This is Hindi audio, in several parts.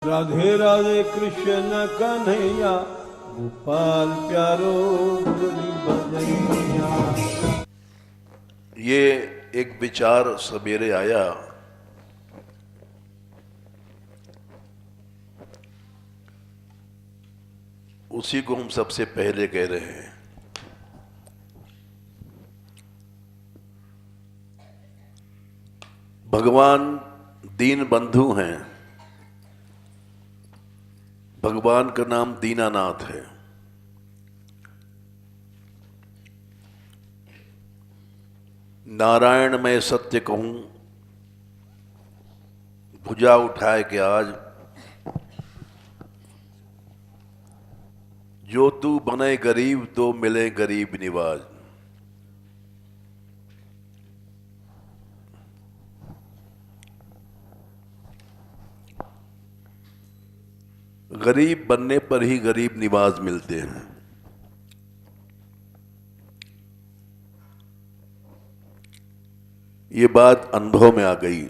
राधे राधे कृष्ण कन्हैया, गोपाल प्यारो मुरली बजैया। ये एक विचार सवेरे आया, उसी को हम सबसे पहले कह रहे हैं। भगवान दीन बंधु हैं। भगवान का नाम दीनानाथ है। नारायण मैं सत्य कहूं, भुजा उठाए के आज, जो तू बने गरीब तो मिले गरीब निवाज। गरीब बनने पर ही गरीब निवाज मिलते हैं। ये बात अनुभव में आ गई।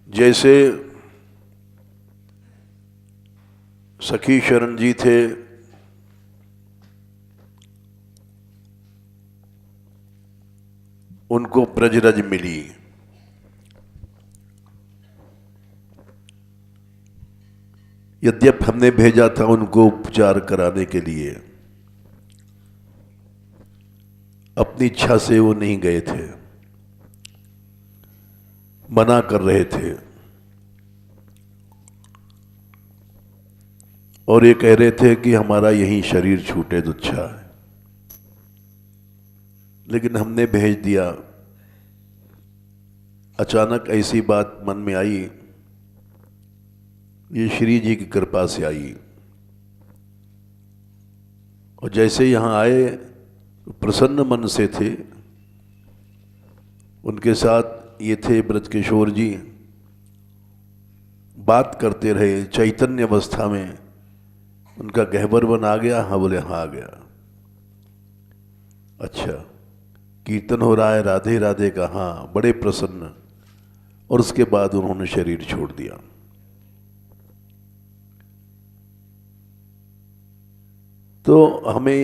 जैसे सखी शरण जी थे, उनको ब्रजरज मिली। यद्यप हमने भेजा था उनको उपचार कराने के लिए, अपनी इच्छा से वो नहीं गए थे, मना कर रहे थे और ये कह रहे थे कि हमारा यही शरीर छूटे तो अच्छा है। लेकिन हमने भेज दिया। अचानक ऐसी बात मन में आई, ये श्री जी की कृपा से आई। और जैसे यहां आए प्रसन्न मन से थे। उनके साथ ये थे ब्रजकिशोर जी, बात करते रहे। चैतन्य अवस्था में उनका गहवर बन आ गया। हाँ बोले, हाँ आ गया। अच्छा, कीर्तन हो रहा है राधे राधे का, हाँ, बड़े प्रसन्न। और उसके बाद उन्होंने शरीर छोड़ दिया। तो हमें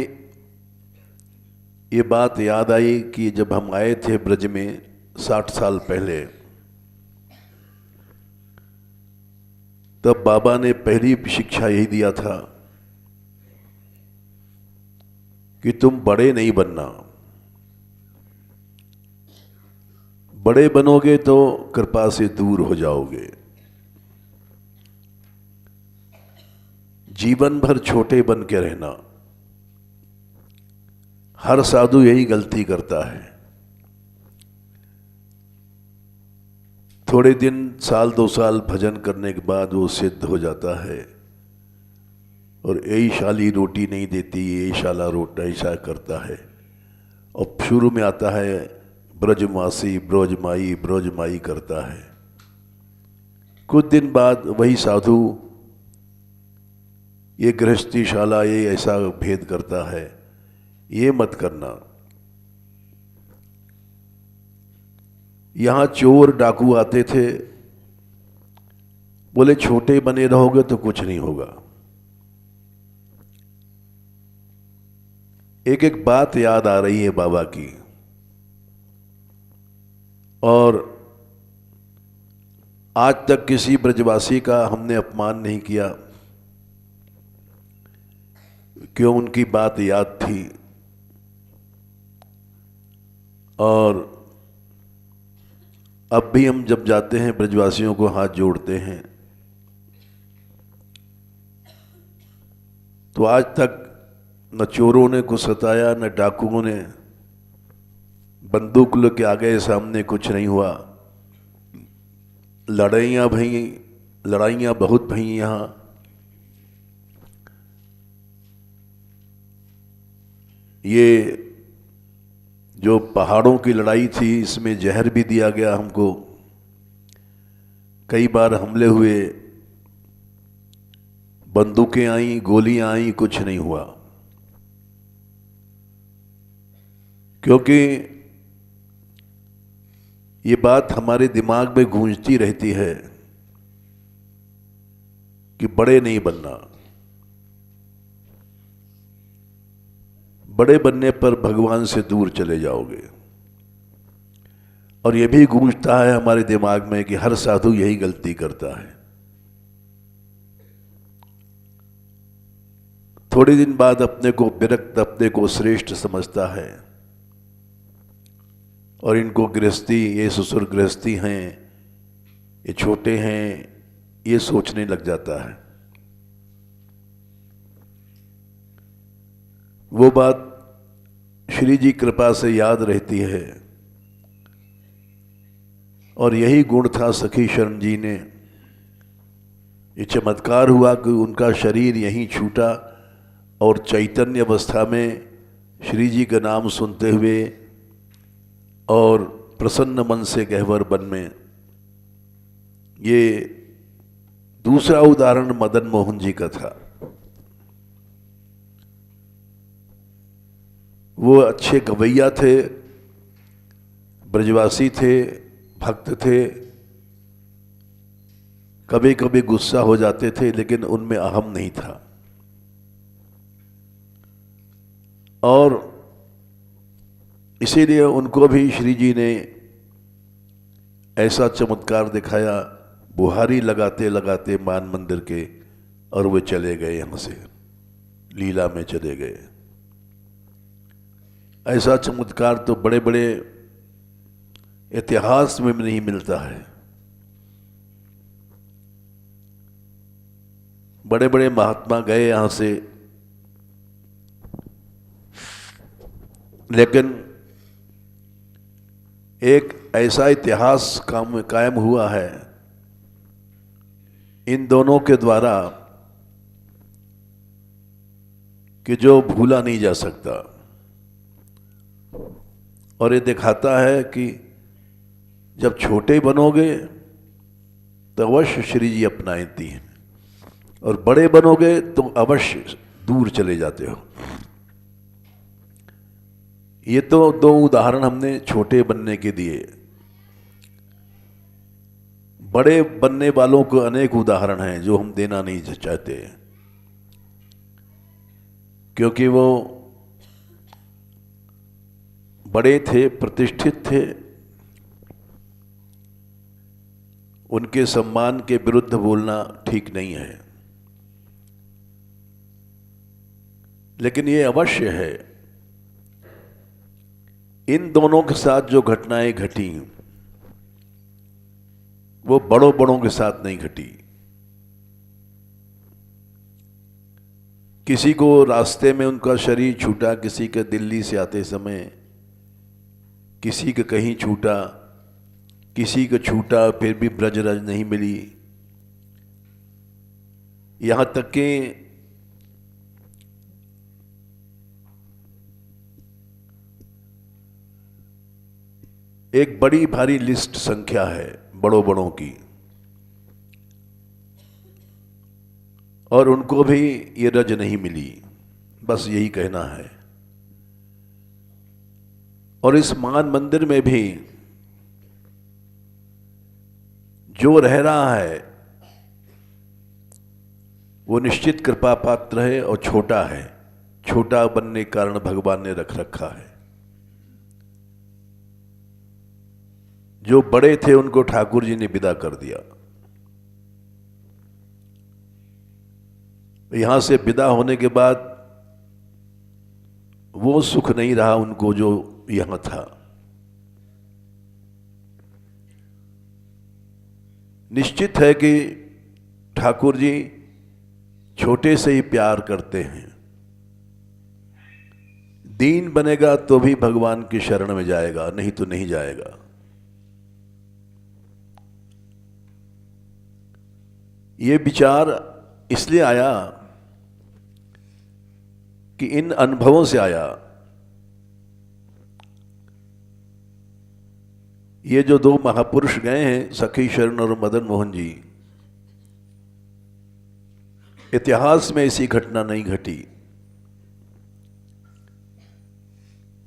ये बात याद आई कि जब हम आए थे ब्रज में 60 साल पहले, तब बाबा ने पहली शिक्षा यही दिया था कि तुम बड़े नहीं बनना। बड़े बनोगे तो कृपा से दूर हो जाओगे। जीवन भर छोटे बन के रहना। हर साधु यही गलती करता है। थोड़े दिन, साल 2 साल भजन करने के बाद वो सिद्ध हो जाता है और यही शाली रोटी नहीं देती, यही शाला रोटा ऐसा करता है। और शुरू में आता है ब्रजमासी ब्रजमाई ब्रजमाई करता है। कुछ दिन बाद वही साधु ये गृहस्थी शाला, ये ऐसा भेद करता है। ये मत करना। यहां चोर डाकू आते थे, बोले छोटे बने रहोगे तो कुछ नहीं होगा। एक एक बात याद आ रही है बाबा की। और आज तक किसी ब्रजवासी का हमने अपमान नहीं किया, क्यों? उनकी बात याद थी। और अब भी हम जब जाते हैं ब्रजवासियों को हाथ जोड़ते हैं। तो आज तक न चोरों ने कुछ सताया, न डाकुओं ने। बंदूक लेके आगे सामने कुछ नहीं हुआ। लड़ाइयाँ बहुत भई यहाँ। ये जो पहाड़ों की लड़ाई थी, इसमें जहर भी दिया गया हमको। कई बार हमले हुए, बंदूकें आई, गोलियां आई, कुछ नहीं हुआ। क्योंकि ये बात हमारे दिमाग में गूंजती रहती है कि बड़े नहीं बनना, बड़े बनने पर भगवान से दूर चले जाओगे। और यह भी गूंजता है हमारे दिमाग में कि हर साधु यही गलती करता है। थोड़े दिन बाद अपने को विरक्त, अपने को श्रेष्ठ समझता है और इनको गृहस्थी, ये ससुर गृहस्थी हैं, ये छोटे हैं, ये सोचने लग जाता है। वो बात श्री जी कृपा से याद रहती है और यही गुण था सखी शरण जी ने। ये चमत्कार हुआ कि उनका शरीर यहीं छूटा और चैतन्य अवस्था में श्री जी का नाम सुनते हुए और प्रसन्न मन से गहवर वन में। ये दूसरा उदाहरण मदन मोहन जी का था। वो अच्छे गवैया थे, ब्रजवासी थे, भक्त थे, कभी कभी गुस्सा हो जाते थे, लेकिन उनमें अहम नहीं था। और इसीलिए उनको भी श्री जी ने ऐसा चमत्कार दिखाया, बुहारी लगाते लगाते मान मंदिर के, और वे चले गए यहाँ से, लीला में चले गए। ऐसा चमत्कार तो बड़े बड़े इतिहास में भी नहीं मिलता है। बड़े बड़े महात्मा गए यहाँ से, लेकिन एक ऐसा इतिहास कायम हुआ है इन दोनों के द्वारा कि जो भूला नहीं जा सकता। और ये दिखाता है कि जब छोटे बनोगे तो अवश्य श्री जी अपनाती हैं, और बड़े बनोगे तो अवश्य दूर चले जाते हो। ये तो दो उदाहरण हमने छोटे बनने के दिए। बड़े बनने वालों को अनेक उदाहरण हैं जो हम देना नहीं चाहते, क्योंकि वो बड़े थे, प्रतिष्ठित थे, उनके सम्मान के विरुद्ध बोलना ठीक नहीं है। लेकिन ये अवश्य है, इन दोनों के साथ जो घटनाएं घटी वो बड़ों बड़ों के साथ नहीं घटी। किसी को रास्ते में उनका शरीर छूटा, किसी का दिल्ली से आते समय, किसी का कहीं छूटा, किसी का छूटा फिर भी ब्रजरज नहीं मिली। यहां तक कि एक बड़ी भारी लिस्ट संख्या है बड़ों बड़ों की, और उनको भी ये रज नहीं मिली। बस यही कहना है। और इस मान मंदिर में भी जो रह रहा है वो निश्चित कृपा पात्र है और छोटा है। छोटा बनने के कारण भगवान ने रख रखा है। जो बड़े थे उनको ठाकुर जी ने विदा कर दिया। यहां से विदा होने के बाद वो सुख नहीं रहा उनको जो यहां था। निश्चित है कि ठाकुर जी छोटे से ही प्यार करते हैं। दीन बनेगा तो भी भगवान की शरण में जाएगा, नहीं तो नहीं जाएगा। ये विचार इसलिए आया कि इन अनुभवों से आया। ये जो दो महापुरुष गए हैं, सखी शरण और मदन मोहन जी, इतिहास में ऐसी घटना नहीं घटी।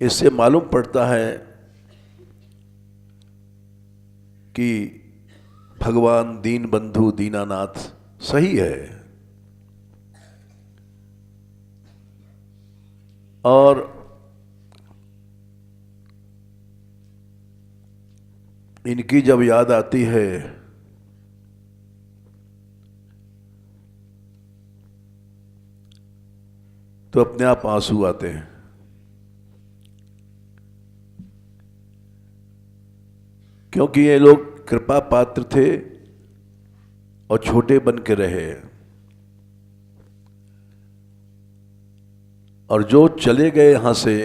इससे मालूम पड़ता है कि भगवान दीन बंधु दीनानाथ सही है, और इनकी जब याद आती है तो अपने आप आंसू आते हैं। क्योंकि ये लोग कृपा पात्र थे और छोटे बन के रहे, और जो चले गए यहां से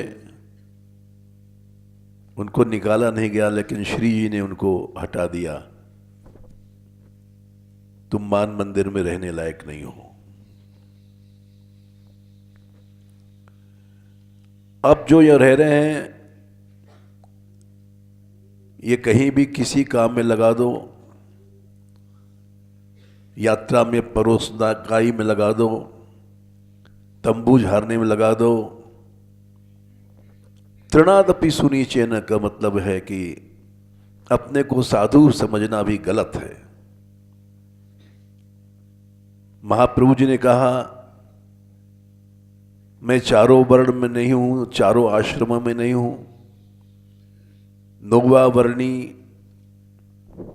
उनको निकाला नहीं गया, लेकिन श्री जी ने उनको हटा दिया। तुम मान मंदिर में रहने लायक नहीं हो। अब जो ये रह रहे हैं, ये कहीं भी किसी काम में लगा दो, यात्रा में परोसनाकाई में लगा दो, तंबू झाड़ने में लगा दो, तृणादपि सुनीचेन का मतलब है कि अपने को साधु समझना भी गलत है। महाप्रभु जी ने कहा, मैं चारों वर्ण में नहीं हूं, चारों आश्रमों में नहीं हूं, नौवा वर्णी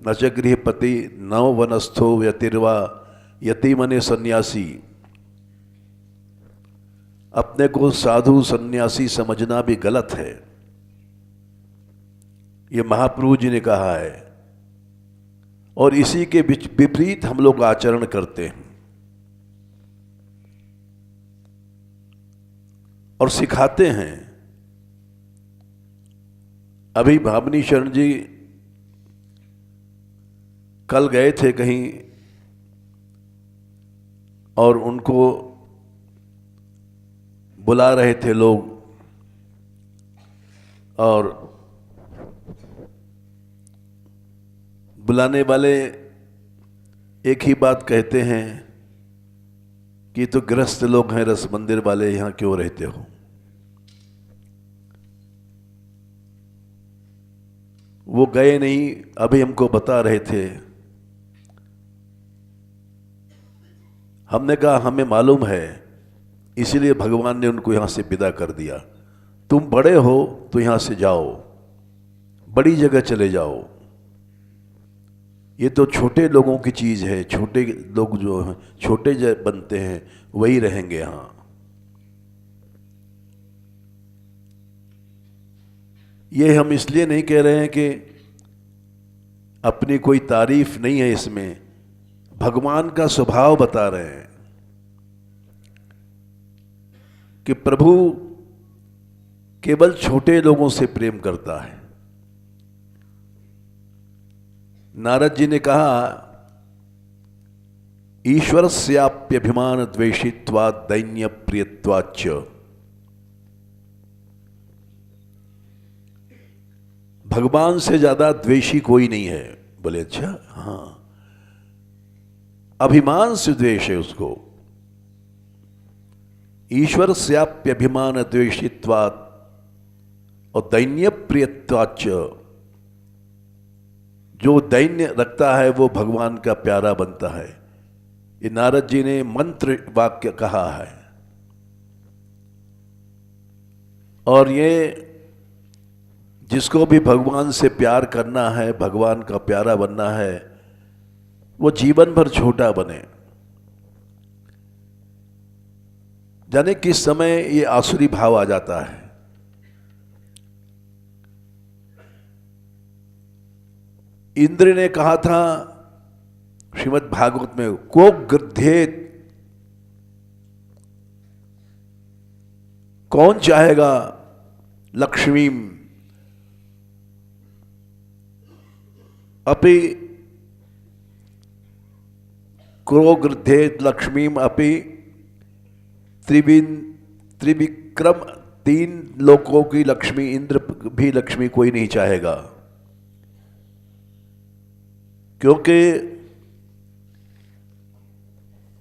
न च गृहपति नव वनस्थो यतिर्वा यति मने सन्यासी। अपने को साधु सन्यासी समझना भी गलत है, ये महाप्रभु जी ने कहा है, और इसी के विपरीत हम लोग आचरण करते हैं और सिखाते हैं। अभी भावनी शरण जी कल गए थे कहीं, और उनको बुला रहे थे लोग, और बुलाने वाले एक ही बात कहते हैं कि तो गृहस्थ लोग हैं, रस मंदिर वाले, यहां क्यों रहते हो। वो गए नहीं, अभी हमको बता रहे थे। हमने कहा हमें मालूम है, इसीलिए भगवान ने उनको यहां से विदा कर दिया। तुम बड़े हो तो यहां से जाओ, बड़ी जगह चले जाओ। ये तो छोटे लोगों की चीज है, छोटे लोग जो हैं छोटे बनते हैं वही रहेंगे यहां। ये हम इसलिए नहीं कह रहे हैं कि अपनी कोई तारीफ नहीं है इसमें, भगवान का स्वभाव बता रहे हैं कि प्रभु केवल छोटे लोगों से प्रेम करता है। नारद जी ने कहा, ईश्वर स्याप्यभिमान द्वेषित्वात् दैन्य प्रियत्वाच्च। भगवान से ज्यादा द्वेषी कोई नहीं है। बोले अच्छा, हाँ, अभिमान से द्वेष है उसको। ईश्वर स्याप्यभिमान द्वेषित्वात् और दैन्य प्रियत्वाच्च। जो दैन्य रखता है वो भगवान का प्यारा बनता है। ये नारद जी ने मंत्र वाक्य कहा है, और ये जिसको भी भगवान से प्यार करना है, भगवान का प्यारा बनना है, वो जीवन भर छोटा बने। जाने किस समय ये आसुरी भाव आ जाता है। इंद्र ने कहा था श्रीमद् भागवत में, को गृध्येत, कौन चाहेगा लक्ष्मीम अपि, क्रो गृध्येत लक्ष्मीम अपि त्रिविक्रम, 3 लोकों की लक्ष्मी, इंद्र भी लक्ष्मी कोई नहीं चाहेगा, क्योंकि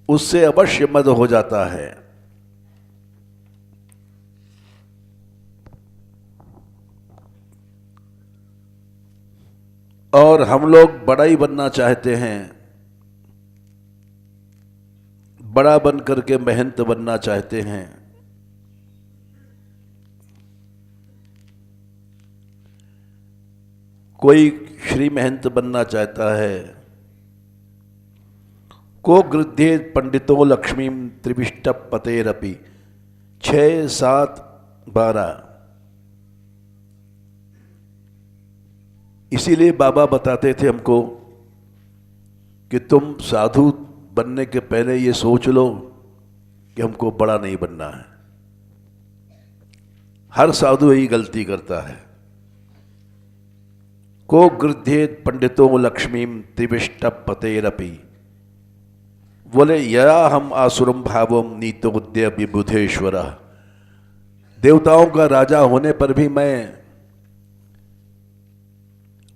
उससे अवश्य मद हो जाता है। और हम लोग बड़ा ही बनना चाहते हैं, बड़ा बन करके महंत बनना चाहते हैं। कोई श्री महंत बनना चाहता है। को गृध्ये पंडितो लक्ष्मी त्रिविष्ट पतेरपि 6, 7, 12। इसीलिए बाबा बताते थे हमको कि तुम साधु बनने के पहले ये सोच लो कि हमको बड़ा नहीं बनना है। हर साधु यही गलती करता है। को गृध्येत पंडितो लक्ष्मीम त्रिविष्ट पतेरपि, बोले या हम आसुरम भावम नीतोद्य विबुधेश्वर, देवताओं का राजा होने पर भी मैं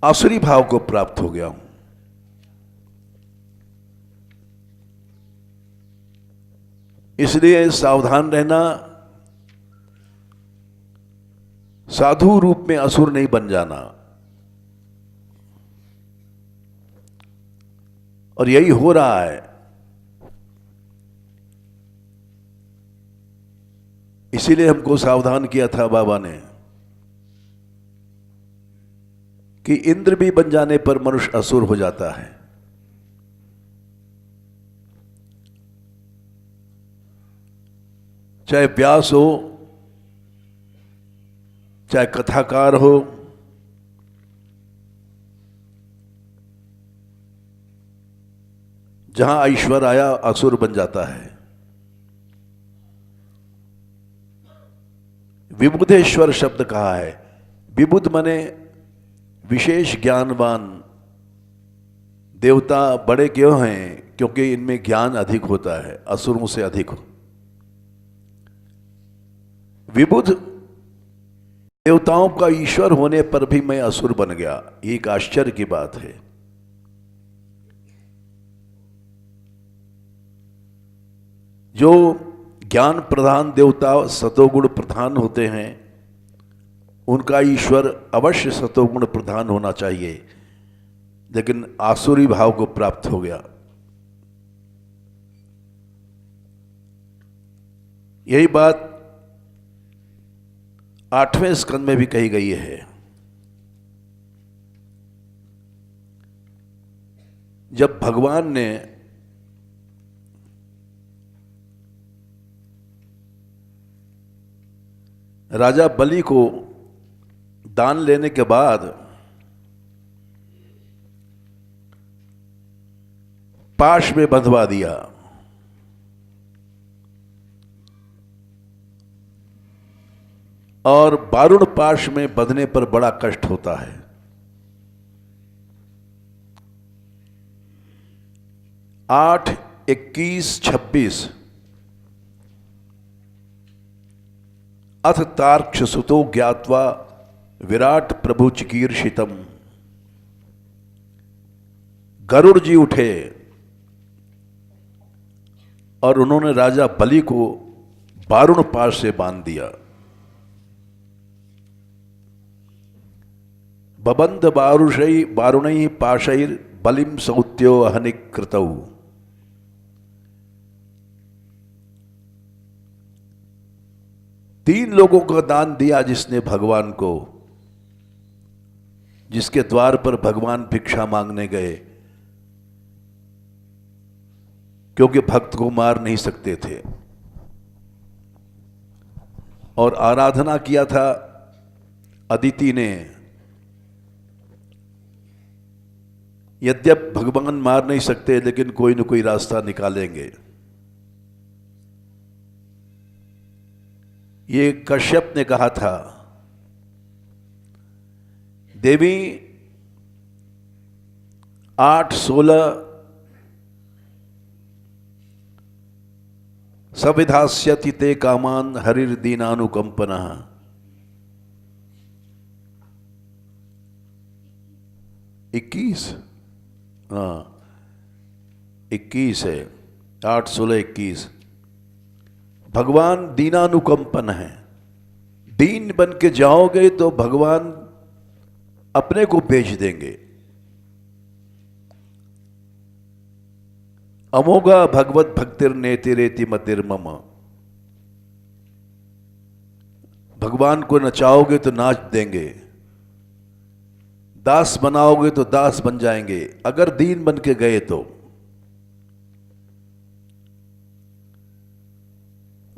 आसुरी भाव को प्राप्त हो गया हूं। इसलिए सावधान रहना, साधु रूप में असुर नहीं बन जाना। और यही हो रहा है। इसीलिए हमको सावधान किया था बाबा ने कि इंद्र भी बन जाने पर मनुष्य असुर हो जाता है। चाहे व्यास हो, चाहे कथाकार हो, जहां ऐश्वर्य आया असुर बन जाता है। विबुधेश्वर शब्द कहा है। विबुध माने विशेष ज्ञानवान। देवता बड़े क्यों हैं? क्योंकि इनमें ज्ञान अधिक होता है, असुरों से अधिक। विबुध देवताओं का ईश्वर होने पर भी मैं असुर बन गया, ये एक आश्चर्य की बात है। जो ज्ञान प्रधान देवता सतोगुण प्रधान होते हैं, उनका ईश्वर अवश्य सतोगुण प्रधान होना चाहिए, लेकिन आसुरी भाव को प्राप्त हो गया। यही बात 8वें स्कंद में भी कही गई है। जब भगवान ने राजा बलि को दान लेने के बाद पाश में बंधवा दिया, और बारुण पाश में बंधने पर बड़ा कष्ट होता है। 8, 21, 26 अथ तार्क्ष सुतो ज्ञात्वा विराट प्रभु चिकीर्षितम। गरुड़ जी उठे और उन्होंने राजा बलि को बारुण पाश से बांध दिया। बबंध बारुषई बारुणई पाशैर बलिम सौत्यो अहनिकृतौ। तीन लोगों का दान दिया जिसने भगवान को, जिसके द्वार पर भगवान भिक्षा मांगने गए, क्योंकि भक्त को मार नहीं सकते थे, और आराधना किया था अदिति ने। यद्यप भगवान मार नहीं सकते, लेकिन कोई न कोई रास्ता निकालेंगे। ये कश्यप ने कहा था, देवी 8, 16 सविधास्यति ते कामान हरिर दीनानुकंपनः। 21, हाँ 21 है, 8, 16, 21। भगवान दीनानुकंपन है। दीन बन के जाओगे तो भगवान अपने को बेच देंगे। अमोघा भगवत भक्तिर नेतिरेति मतिर्मम। भगवान को नचाओगे तो नाच देंगे, दास बनाओगे तो दास बन जाएंगे, अगर दीन बन के गए तो।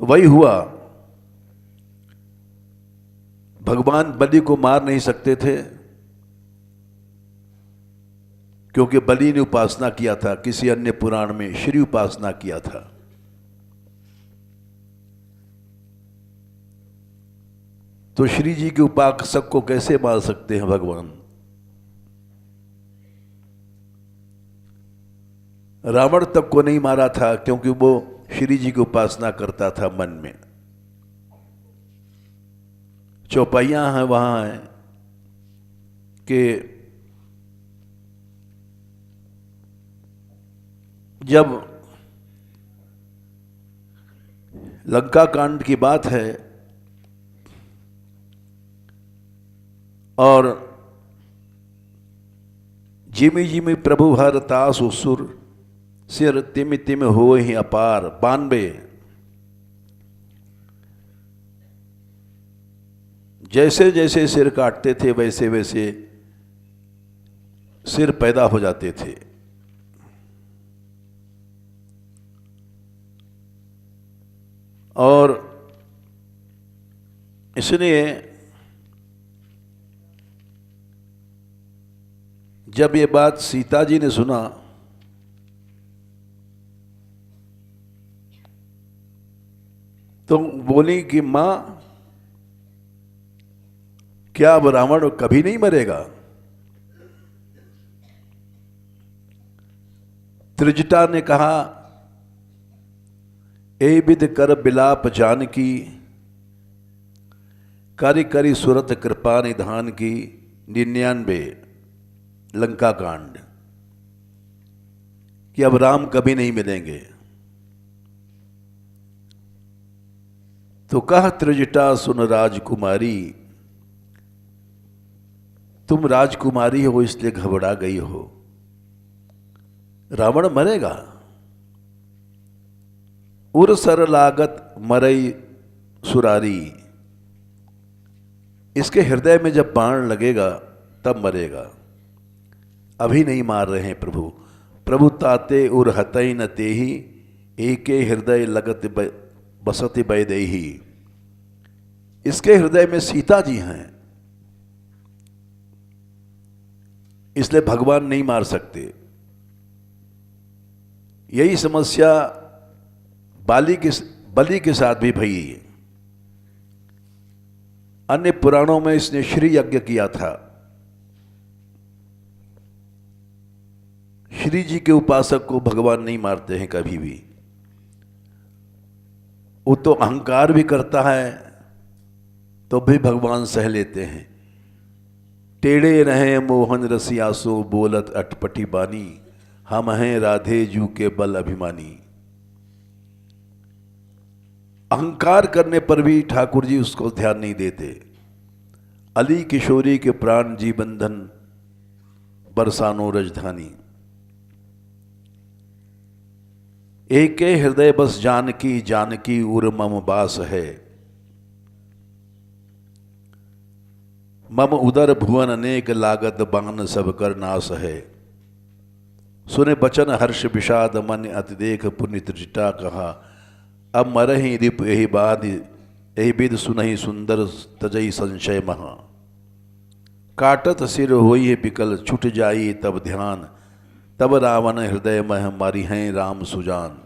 वही हुआ। भगवान बलि को मार नहीं सकते थे क्योंकि बलि ने उपासना किया था, किसी अन्य पुराण में श्री उपासना किया था। तो श्री जी के उपासक को कैसे मार सकते हैं भगवान? रावण तक को नहीं मारा था क्योंकि वो श्री जी की उपासना करता था मन में। चौपाइयां हैं वहां है कि जब लंका कांड की बात है और जिमि जिमि प्रभु हर तास सुर सिर तिमि तिमि हो ही अपार 92। जैसे जैसे सिर काटते थे वैसे वैसे सिर पैदा हो जाते थे। और इसलिए जब ये बात सीता जी ने सुना तो बोली कि मां, क्या अब रावण कभी नहीं मरेगा? त्रिजटा ने कहा, ए विद कर बिलाप जानकी, करि करि सुरत कृपा निधान की। 99 लंका कांड कि अब राम कभी नहीं मिलेंगे। तो कह त्रिजटा सुन राजकुमारी, तुम राजकुमारी हो इसलिए घबरा गई हो, रावण मरेगा। उर सर लागत मरई सुरारी, इसके हृदय में जब बाण लगेगा तब मरेगा, अभी नहीं मार रहे हैं प्रभु। प्रभु ताते उर हतई न तेही, एके हृदय लगत बसति बैदेही। इसके हृदय में सीता जी हैं, इसलिए भगवान नहीं मार सकते। यही समस्या बलि के साथ भी भई। अन्य पुराणों में इसने श्री यज्ञ किया था। श्री जी के उपासक को भगवान नहीं मारते हैं कभी भी। वो तो अहंकार भी करता है तो भी भगवान सह लेते हैं। टेढ़े रहे मोहन रसियासो बोलत अटपटी बानी, हम हैं राधे जू के बल अभिमानी। अहंकार करने पर भी ठाकुर जी उसको ध्यान नहीं देते। अली किशोरी के प्राण जी बंधन बरसानो रजधानी। एके हृदय बस जानकी, जानकी उर मम बास है। मम उदर भुवन अनेक लागत बान सब कर नाश है। सुने बचन हर्ष विषाद मन अति देख पुण्य त्रिजटा कहा। अब मरहि रिप यही बाध यही विद सुनहि सुंदर तजई संशय महा। काटत सिर होई है बिकल छुट जाई तब ध्यान, तब रावण हृदय मह मारी हैं राम सुजान।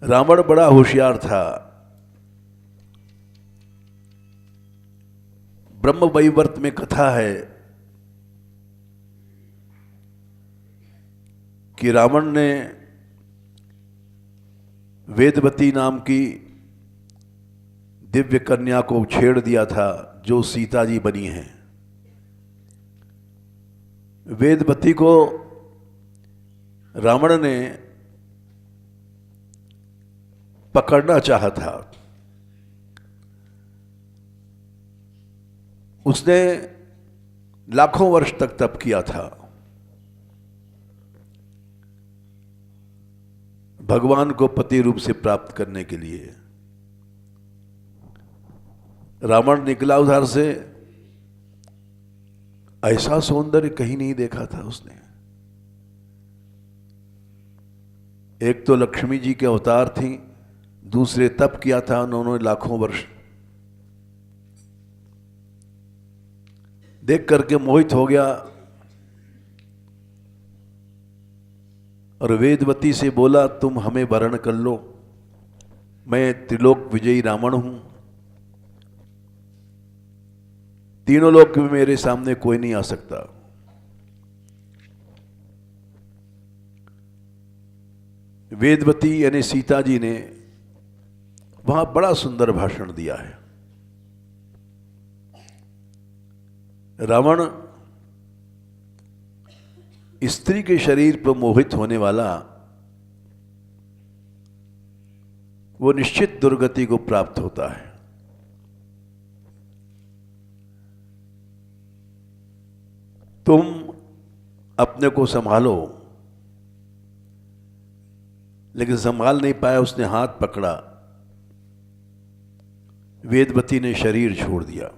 रावण बड़ा होशियार था। ब्रह्म वैवर्त में कथा है कि रावण ने वेदवती नाम की दिव्य कन्या को छेड़ दिया था जो सीता जी बनी हैं। वेदवती को रावण ने पकड़ना चाहा था। उसने लाखों वर्ष तक तप किया था भगवान को पति रूप से प्राप्त करने के लिए। रावण निकला उधर से, ऐसा सौंदर्य कहीं नहीं देखा था उसने। एक तो लक्ष्मी जी के अवतार थी, दूसरे तप किया था उन्होंने लाखों वर्ष। देख करके मोहित हो गया और वेदवती से बोला, तुम हमें वरण कर लो, मैं त्रिलोक विजयी रावण हूं, तीनों लोक में मेरे सामने कोई नहीं आ सकता। वेदवती यानी सीता जी ने वहां बड़ा सुंदर भाषण दिया है। रावण स्त्री के शरीर पर मोहित होने वाला, वो निश्चित दुर्गति को प्राप्त होता है। तुम अपने को संभालो, लेकिन संभाल नहीं पाया, उसने हाथ पकड़ा, वेदवती ने शरीर छोड़ दिया।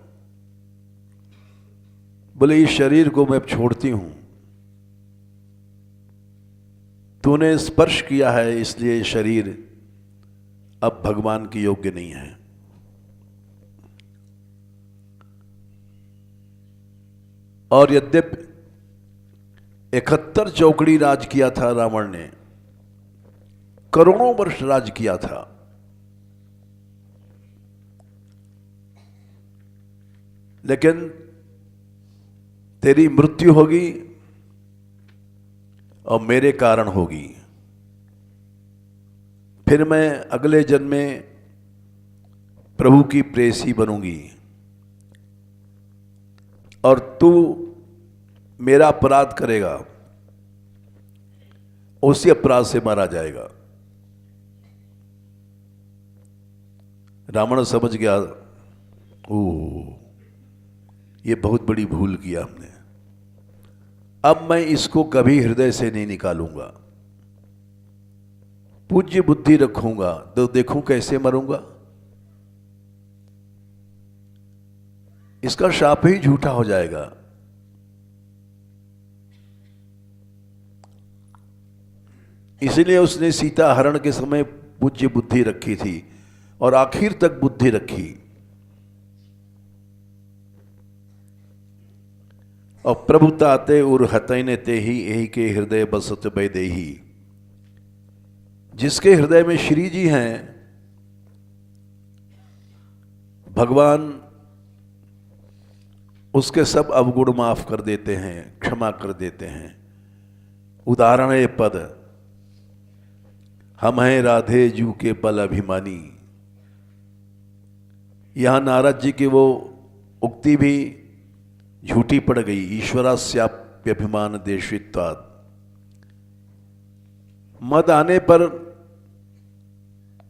बोले, इस शरीर को मैं अब छोड़ती हूं, तूने स्पर्श किया है इसलिए शरीर अब भगवान के योग्य नहीं है। और यद्यपि 71 चौकड़ी राज किया था रावण ने, करोड़ों वर्ष राज किया था, लेकिन तेरी मृत्यु होगी और मेरे कारण होगी। फिर मैं अगले जन्म में प्रभु की प्रेयसी बनूंगी और तू मेरा अपराध करेगा, उसी अपराध से मारा जाएगा। रावण समझ गया, ओह, ये बहुत बड़ी भूल किया हमने, अब मैं इसको कभी हृदय से नहीं निकालूंगा, पूज्य बुद्धि रखूंगा तो देखूं कैसे मरूंगा। इसका शाप ही झूठा हो जाएगा। इसलिए उसने सीता हरण के समय पूज्य बुद्धि रखी थी और आखिर तक बुद्धि रखी। और प्रभुता ते उर हतैन ते ही यही के हृदय बसत बैदेही। जिसके हृदय में श्री जी हैं, भगवान उसके सब अवगुण माफ कर देते हैं, क्षमा कर देते हैं। उदाहरण है पद, हम हैं राधे जू के पल अभिमानी। यहां नारद जी की वो उक्ति भी झूठी पड़ गई, ईश्वरास्याप्यभिमान देशित्वात्। मद आने पर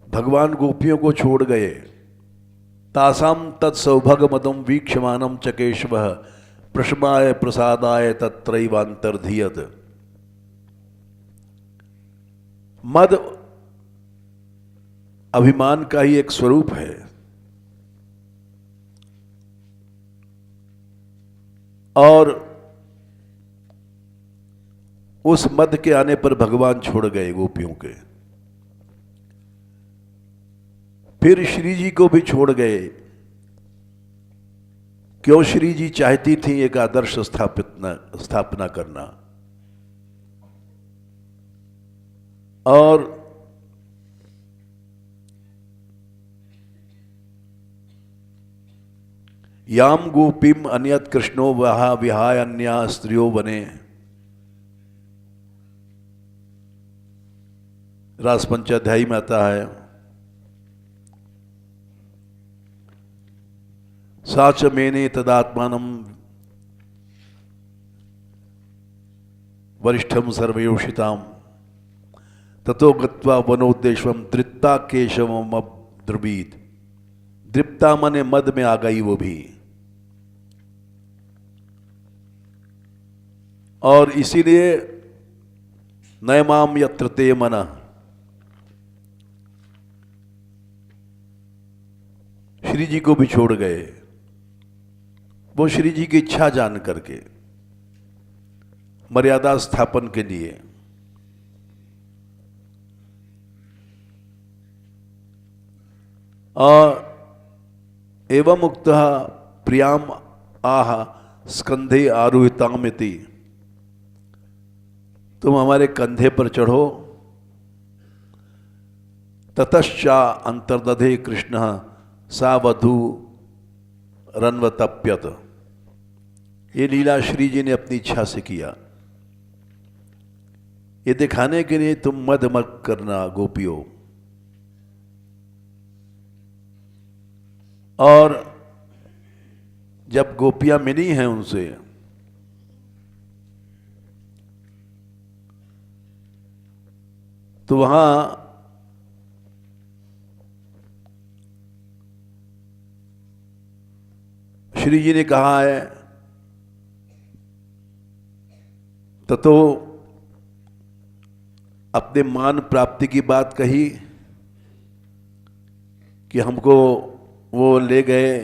भगवान गोपियों को छोड़ गए। तासाम तत्सौभग मदम वीक्षमानम चकेशव प्रशमाय प्रसादाय तत्रैवांतर्धीयत। मद अभिमान का ही एक स्वरूप है। और उस मद के आने पर भगवान छोड़ गए गोपियों के। फिर श्री जी को भी छोड़ गए। क्यों? श्री जी चाहती थी एक आदर्श स्थापना करना। और याम गोपीम अन्यत कृष्णो वहा विहाय अन्या स्त्रियो बने। रास पंचाध्यायी में आता है, साच मेने तदात्मानम वरिष्ठम सर्वयोषिताम ततो गत्वा वनोद्देश्वम दृप्ता केशवम अब्द्रवीत। दृप्ता मने मद में आ गई वो भी। और इसीलिए नयमाम यत्र ते मना, श्री जी को भी छोड़ गए, वो श्री जी की इच्छा जान करके, मर्यादा स्थापन के लिए। एवं उक्तः प्रियाम आह स्कंधे आरोहितामिति, तुम हमारे कंधे पर चढ़ो। ततश्चा अंतर्दधे कृष्ण सा वधू रन्वतप्यत। ये लीला श्री जी ने अपनी इच्छा से किया, ये दिखाने के लिए तुम मद मत करना गोपियों। और जब गोपियां मिली हैं उनसे, तो वहां श्री जी ने कहा है, तो अपने मान प्राप्ति की बात कही कि हमको वो ले गए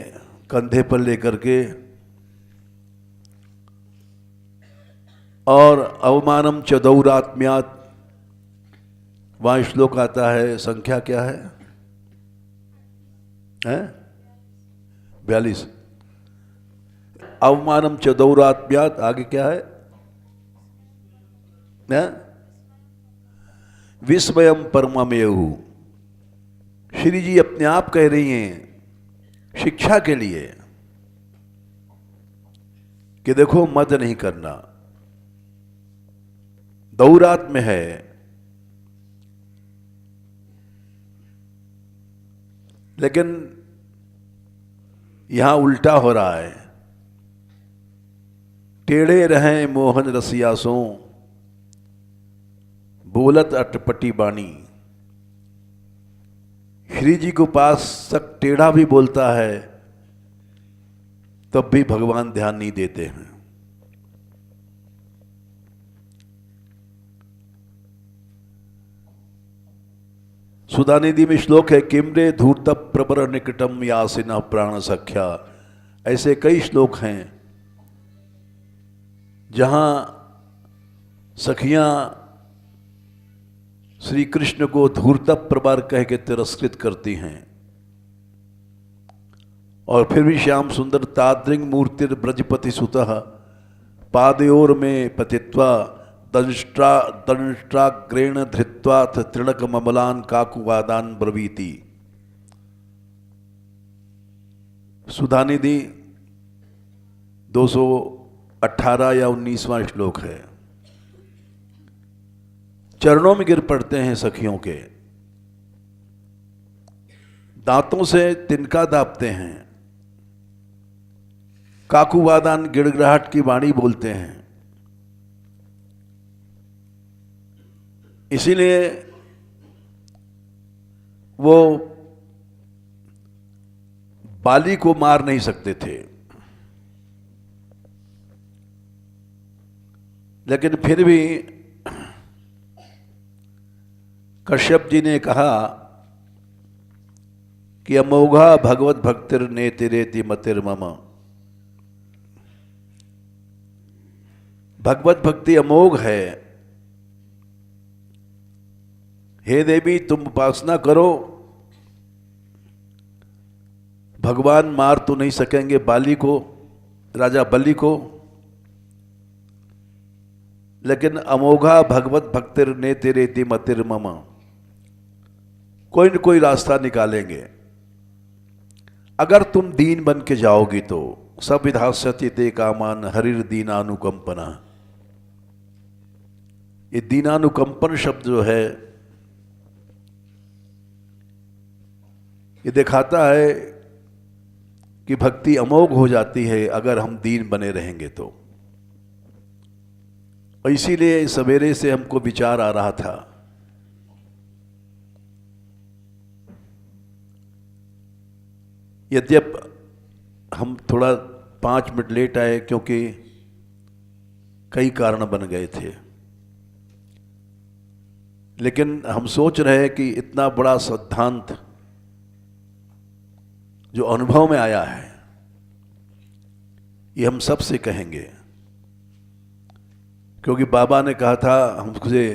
कंधे पर लेकर के, और अवमानम च दौरात्म्यात्, वहां श्लोक आता है, संख्या क्या है? 42। अवमानम च दौरात्म्यात्, आगे क्या है? विस्मयम परममेयु। श्री जी अपने आप कह रही हैं शिक्षा के लिए कि देखो मद नहीं करना, दौरात में है। लेकिन यहां उल्टा हो रहा है, टेढ़े रहें मोहन रसियासों, बोलत अटपटी बाणी। श्री जी को पास तक टेढ़ा भी बोलता है, तब भी भगवान ध्यान नहीं देते हैं। सुधानिधि में श्लोक है, किमरे धूर्त प्रबर निकटम यासिना प्राण सख्या। ऐसे कई श्लोक हैं जहां सखियां श्री कृष्ण को धूर्त प्रबर कह के तिरस्कृत करती हैं, और फिर भी श्याम सुंदर ताद्रिंग मूर्तिर ब्रजपति सुतः पादयोर में पतित्वा दंष्ट्राग्रेण धृत्वाथ तृणक ममलान काकुवादान ब्रवीति। सुधानिधि 218 या 19वां श्लोक है। चरणों में गिर पड़ते हैं सखियों के, दांतों से तिनका दाबते हैं, काकुवादान गिड़गिड़ाहट की वाणी बोलते हैं। इसीलिए वो बाली को मार नहीं सकते थे, लेकिन फिर भी कश्यप जी ने कहा कि अमोघा भगवत भक्तिर नेतिरेति मतिर्मम। भगवत भक्ति अमोघ है, हे देवी तुम उपासना करो, भगवान मार तो नहीं सकेंगे बाली को, राजा बलि को, लेकिन अमोघा भगवत भक्तिर नेतिरेति मतिर्मम, कोई न कोई रास्ता निकालेंगे। अगर तुम दीन बन के जाओगी तो सविधास्यति ते कामान हरिर दीनानुकंपना। ये दीनानुकंपन शब्द जो है, ये दिखाता है कि भक्ति अमोघ हो जाती है अगर हम दीन बने रहेंगे तो। और इसीलिए सवेरे से हमको विचार आ रहा था, यद्यप हम थोड़ा 5 मिनट लेट आए क्योंकि कई कारण बन गए थे, लेकिन हम सोच रहे हैं कि इतना बड़ा सिद्धांत जो अनुभव में आया है, ये हम सबसे कहेंगे, क्योंकि बाबा ने कहा था हमसे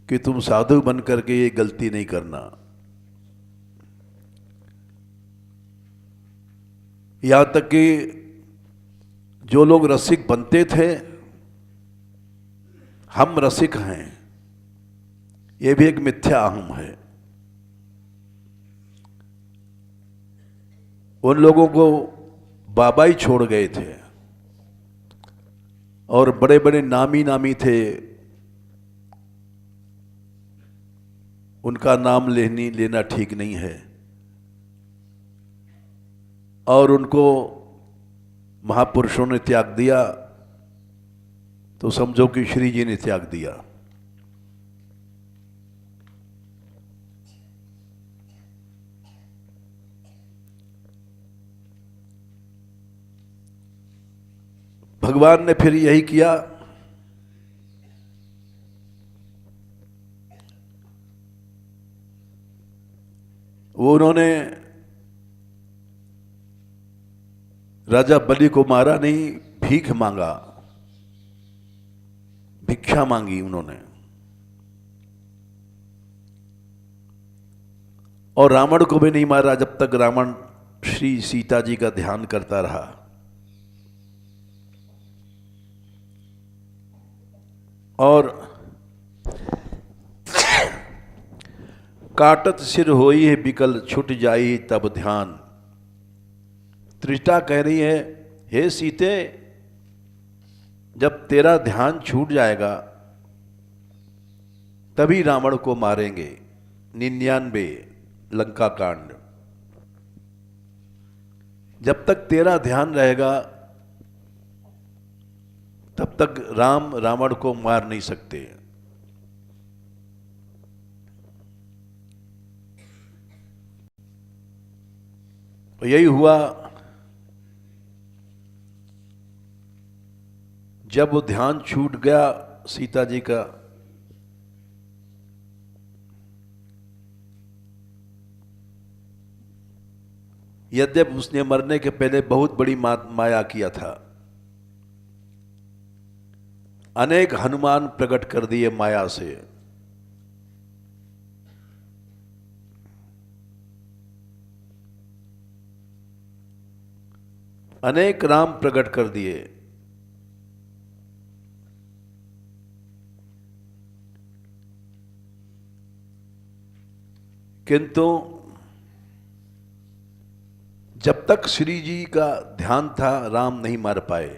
कि तुम साधु बन करके ये गलती नहीं करना। यहां तक कि जो लोग रसिक बनते थे, हम रसिक हैं, ये भी एक मिथ्या अहम है। उन लोगों को बाबा ही छोड़ गए थे, और बड़े बड़े नामी थे, उनका नाम लेना ठीक नहीं है। और उनको महापुरुषों ने त्याग दिया तो समझो कि श्री जी ने त्याग दिया। भगवान ने फिर यही किया, वो उन्होंने राजा बलि को मारा नहीं, भीख मांगा, भिक्षा मांगी उन्होंने। और रावण को भी नहीं मारा जब तक रावण श्री सीता जी का ध्यान करता रहा। और काटत सिर होई है बिकल छुट जाई तब ध्यान। त्रिष्टा कह रही है, हे सीते, जब तेरा ध्यान छूट जाएगा तभी रावण को मारेंगे। 99 लंका कांड। जब तक तेरा ध्यान रहेगा तब तक राम रावण को मार नहीं सकते। तो यही हुआ, जब वो ध्यान छूट गया सीता जी का, यद्यप उसने मरने के पहले बहुत बड़ी माया किया था, अनेक हनुमान प्रकट कर दिए माया से, अनेक राम प्रकट कर दिए, किंतु जब तक श्री जी का ध्यान था राम नहीं मार पाए।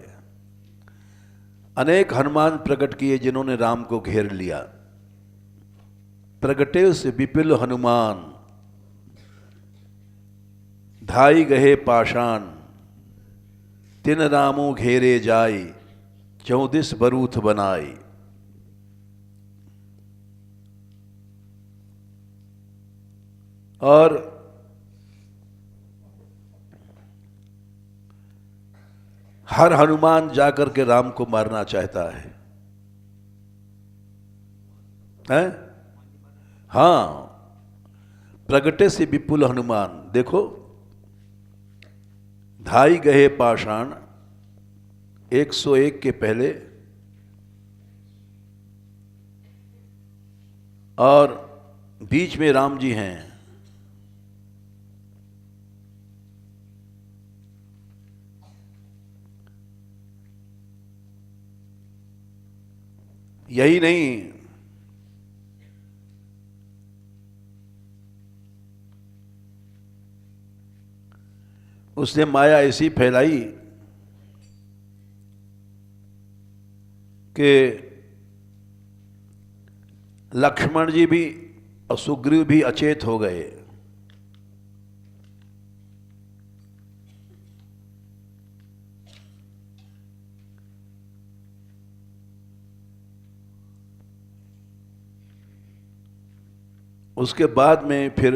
अनेक हनुमान प्रकट किए जिन्होंने राम को घेर लिया। प्रगटे से विपिल हनुमान, धाई गहे पाषाण, तिन रामों घेरे जाई, 34 बरूथ बनाई। और हर हनुमान जाकर के राम को मारना चाहता है, हैं? हाँ, प्रगटे से विपुल हनुमान, देखो, धाई गहे पाषाण 101 के पहले, और बीच में राम जी हैं। यही नहीं, उसने माया ऐसी फैलाई कि लक्ष्मण जी भी और सुग्रीव भी अचेत हो गए। उसके बाद में फिर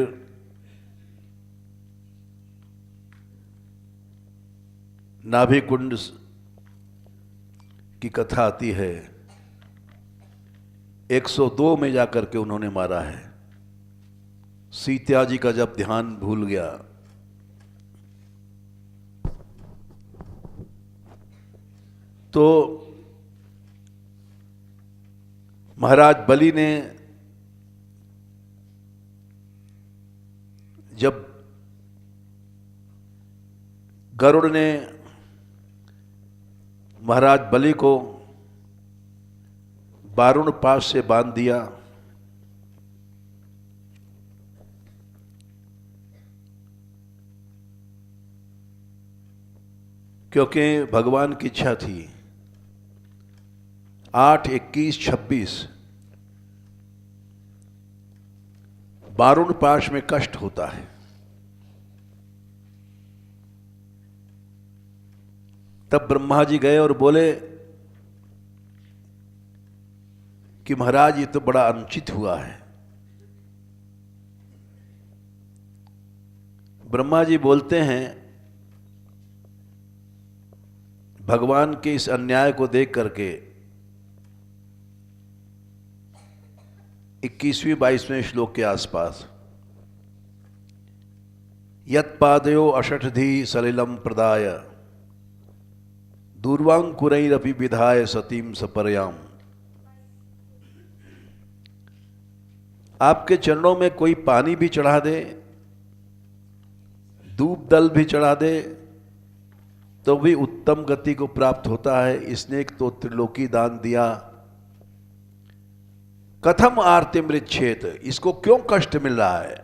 नाभि कुंड की कथा आती है। 102 में जाकर के उन्होंने मारा है। सीता जी का जब ध्यान भूल गया, तो महाराज बलि ने जब गरुड़ ने महाराज बलि को बारुण पास से बांध दिया, क्योंकि भगवान की इच्छा थी 8, 21, 26 बारुण पाश में कष्ट होता है। तब ब्रह्मा जी गए और बोले कि महाराज ये तो बड़ा अनुचित हुआ है। ब्रह्मा जी बोलते हैं, भगवान के इस अन्याय को देख करके 21वें 22वें श्लोक के आसपास, यत्पादयो अषठधि सलिलम प्रदाय दूर्वांकुरैरपि विधाय सतीम सपर्याम। आपके चरणों में कोई पानी भी चढ़ा दे, दूब दल भी चढ़ा दे, तो भी उत्तम गति को प्राप्त होता है। इसने एक तो त्रिलोकी दान दिया, कथम आरती मृच्छेत, इसको क्यों कष्ट मिल रहा है?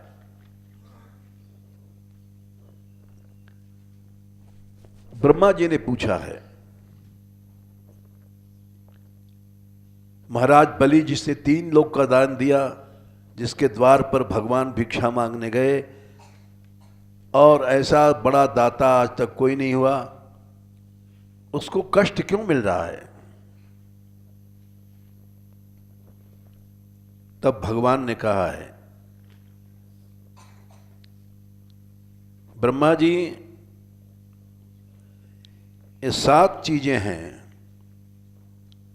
ब्रह्मा जी ने पूछा है। महाराज बलि जिसने 3 लोक का दान दिया, जिसके द्वार पर भगवान भिक्षा मांगने गए, और ऐसा बड़ा दाता आज तक कोई नहीं हुआ, उसको कष्ट क्यों मिल रहा है? तब भगवान ने कहा है, ब्रह्मा जी ये 7 चीजें हैं,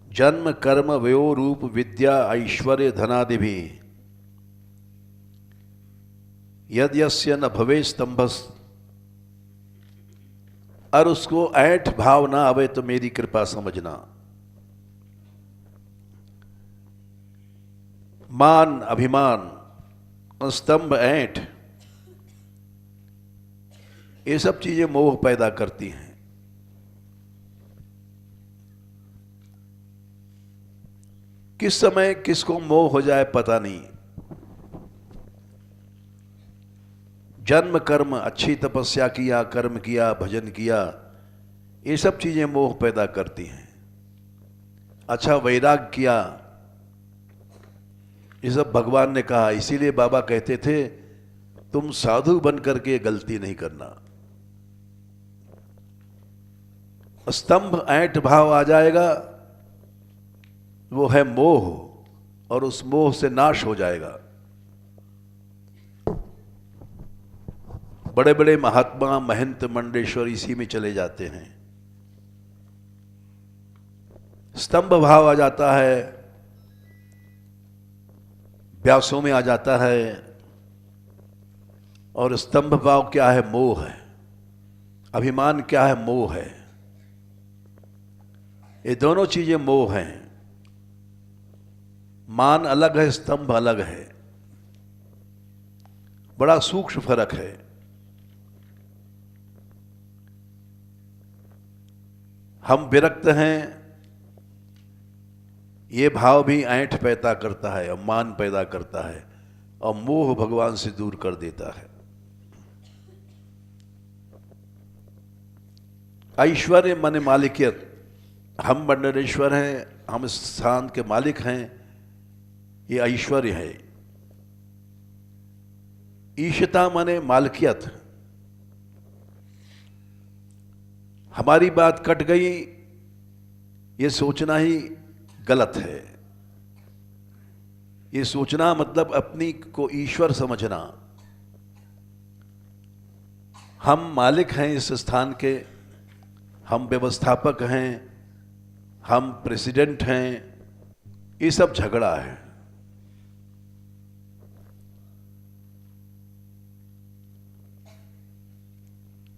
जन्म कर्म वयो रूप विद्या ऐश्वर्य धनादि भी, यद यस्य न भवे स्तंभस, और उसको ऐठ भाव ना आवे तो मेरी कृपा समझना। मान अभिमान स्तंभ ऐठ, ये सब चीजें मोह पैदा करती हैं। किस समय किसको मोह हो जाए पता नहीं। जन्म कर्म, अच्छी तपस्या किया, कर्म किया, भजन किया, ये सब चीजें मोह पैदा करती हैं। अच्छा वैराग किया, ये सब भगवान ने कहा। इसीलिए बाबा कहते थे तुम साधु बन करके गलती नहीं करना। स्तंभ ऐंठ भाव आ जाएगा, वो है मोह, और उस मोह से नाश हो जाएगा। बड़े बड़े महात्मा महंत मंडेश्वर इसी में चले जाते हैं। स्तंभ भाव आ जाता है, व्यासों में आ जाता है, और स्तंभ भाव क्या है? मोह है। अभिमान क्या है? मोह है। ये दोनों चीजें मोह हैं। मान अलग है, स्तंभ अलग है, बड़ा सूक्ष्म फर्क है। हम विरक्त हैं, ये भाव भी ऐंठ पैदा करता है और मान पैदा करता है, और मोह भगवान से दूर कर देता है। ऐश्वर्य माने मालिकियत, हम मंडलेश्वर हैं, हम इस स्थान के मालिक हैं, ये ऐश्वर्य है। ईशता माने मालकियत, हमारी बात कट गई, ये सोचना ही गलत है। ये सोचना मतलब अपनी को ईश्वर समझना। हम मालिक हैं इस स्थान के, हम व्यवस्थापक हैं, हम प्रेसिडेंट हैं, ये सब झगड़ा है।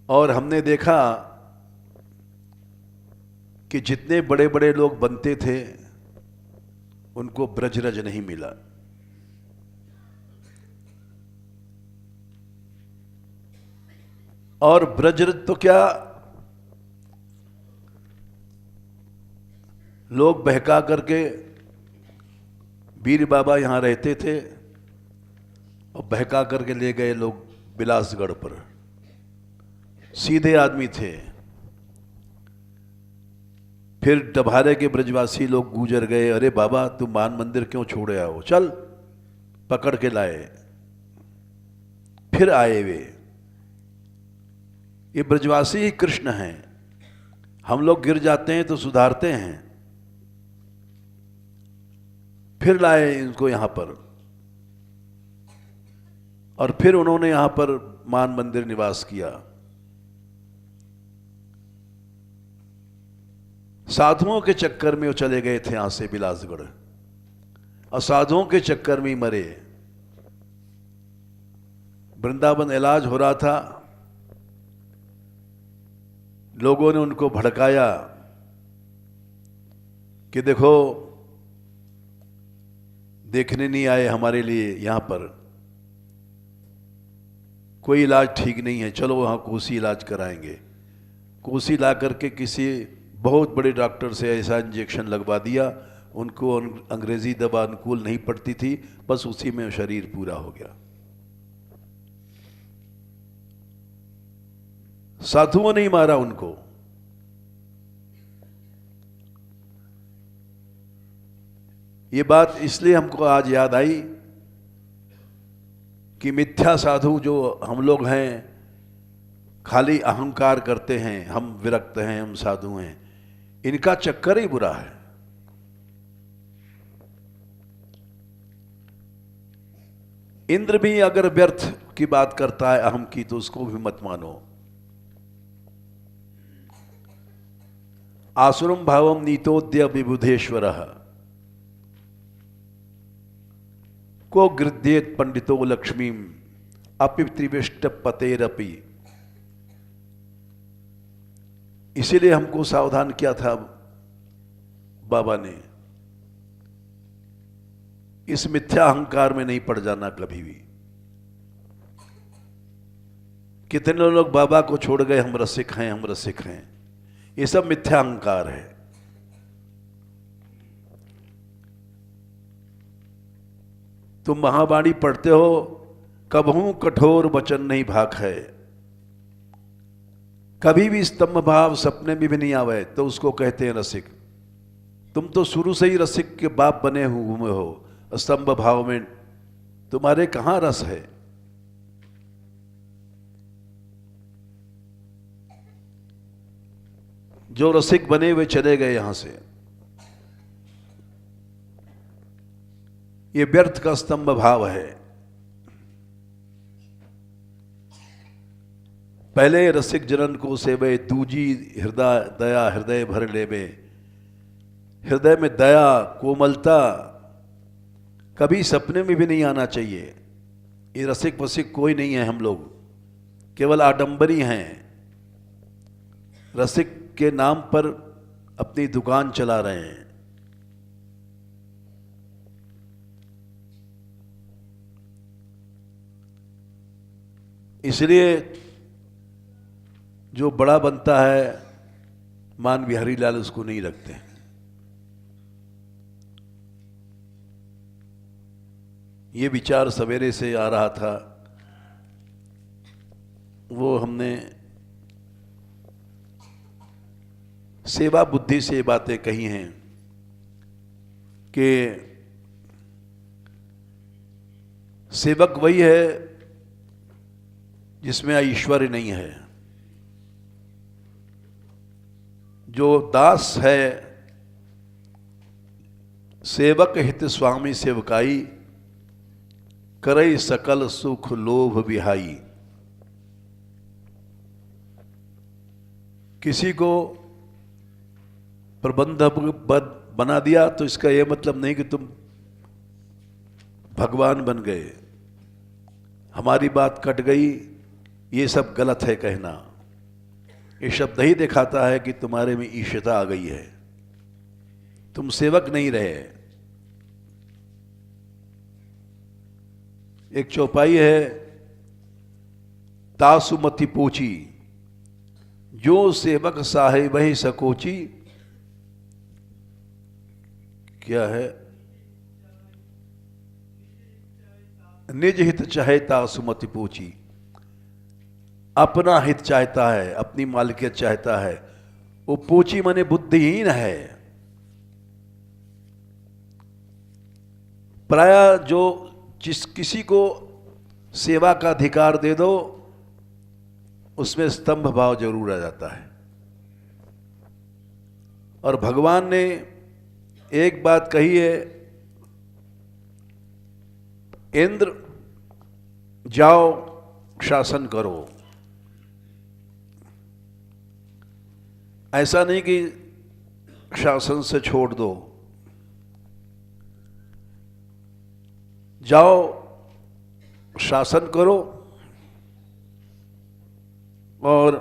और हमने देखा कि जितने बड़े बड़े लोग बनते थे उनको ब्रजरज नहीं मिला। और ब्रजरज तो क्या, लोग बहका करके, वीर बाबा यहां रहते थे और बहका करके ले गए लोग बिलासगढ़ पर। सीधे आदमी थे। फिर डभारे के ब्रजवासी लोग गुजर गए, अरे बाबा तुम मान मंदिर क्यों छोड़े आओ, चल, पकड़ के लाए। फिर आए वे। ये ब्रजवासी ही कृष्ण हैं। हम लोग गिर जाते हैं तो सुधारते हैं। फिर लाए इनको यहां पर, और फिर उन्होंने यहां पर मान मंदिर निवास किया। साधुओं के चक्कर में वो चले गए थे यहां से बिलासगढ़, और साधुओं के चक्कर में ही मरे। वृंदावन इलाज हो रहा था, लोगों ने उनको भड़काया कि देखो देखने नहीं आए हमारे लिए, यहां पर कोई इलाज ठीक नहीं है, चलो वहां कोसी इलाज कराएंगे। कोसी ला करके किसी बहुत बड़े डॉक्टर से ऐसा इंजेक्शन लगवा दिया, उनको अंग्रेजी दवा अनुकूल नहीं पड़ती थी, बस उसी में शरीर पूरा हो गया। साधुओं ने ही मारा उनको। ये बात इसलिए हमको आज याद आई कि मिथ्या साधु जो हम लोग हैं, खाली अहंकार करते हैं, हम विरक्त हैं, हम साधु हैं, इनका चक्कर ही बुरा है। इंद्र भी अगर व्यर्थ की बात करता है अहम की, तो उसको भी मत मानो। आसुरम भावम नीतोद्य विबुधेश्वरः को गृध्येत पंडितो लक्ष्मीम अपि त्रिविष्ट पतेरपि। इसीलिए हमको सावधान किया था बाबा ने, इस मिथ्या अहंकार में नहीं पड़ जाना कभी भी। कितने लोग बाबा को छोड़ गए, हम रसिक हैं, हम रसिक हैं, ये सब मिथ्या अहंकार है। तुम महावाणी पढ़ते हो, कबहू कठोर वचन नहीं भाग है, कभी भी स्तंभ भाव सपने में भी नहीं आवे, तो उसको कहते हैं रसिक। तुम तो शुरू से ही रसिक के बाप बने हुए हो, स्तंभ भाव में तुम्हारे कहां रस है। जो रसिक बने वे चले गए यहां से। ये व्यर्थ का स्तंभ भाव है। पहले रसिक जनन को सेवे, दूजी हृदय दया हृदय भर लेवे। हृदय में दया कोमलता कभी सपने में भी नहीं आना चाहिए। ये रसिक वसिक कोई नहीं है, हम लोग केवल आडंबरी हैं। रसिक के नाम पर अपनी दुकान चला रहे हैं। इसलिए जो बड़ा बनता है, मान बिहारी लाल उसको नहीं रखते। ये विचार सवेरे से आ रहा था, वो हमने सेवा बुद्धि से बातें कही हैं कि सेवक वही है जिसमें ऐश्वर्य नहीं है। जो दास है, सेवक हित स्वामी सेवकाई, करई सकल सुख लोभ विहाई। किसी को प्रबंधक बना दिया तो इसका यह मतलब नहीं कि तुम भगवान बन गए, हमारी बात कट गई, ये सब गलत है कहना। ये शब्द ही दिखाता है कि तुम्हारे में ईर्ष्यता आ गई है, तुम सेवक नहीं रहे। एक चौपाई है, तासुमति पूछी, जो सेवक साहे वही सकोची। क्या है? निज हित चाहे तासुमति पूछी। अपना हित चाहता है, अपनी मालिकियत चाहता है, वो पूछी माने बुद्धिहीन है। प्राय जो किसी को सेवा का अधिकार दे दो, उसमें स्तंभ भाव जरूर आ जाता है। और भगवान ने एक बात कही है, इंद्र जाओ शासन करो। ऐसा नहीं कि शासन से छोड़ दो, जाओ शासन करो। और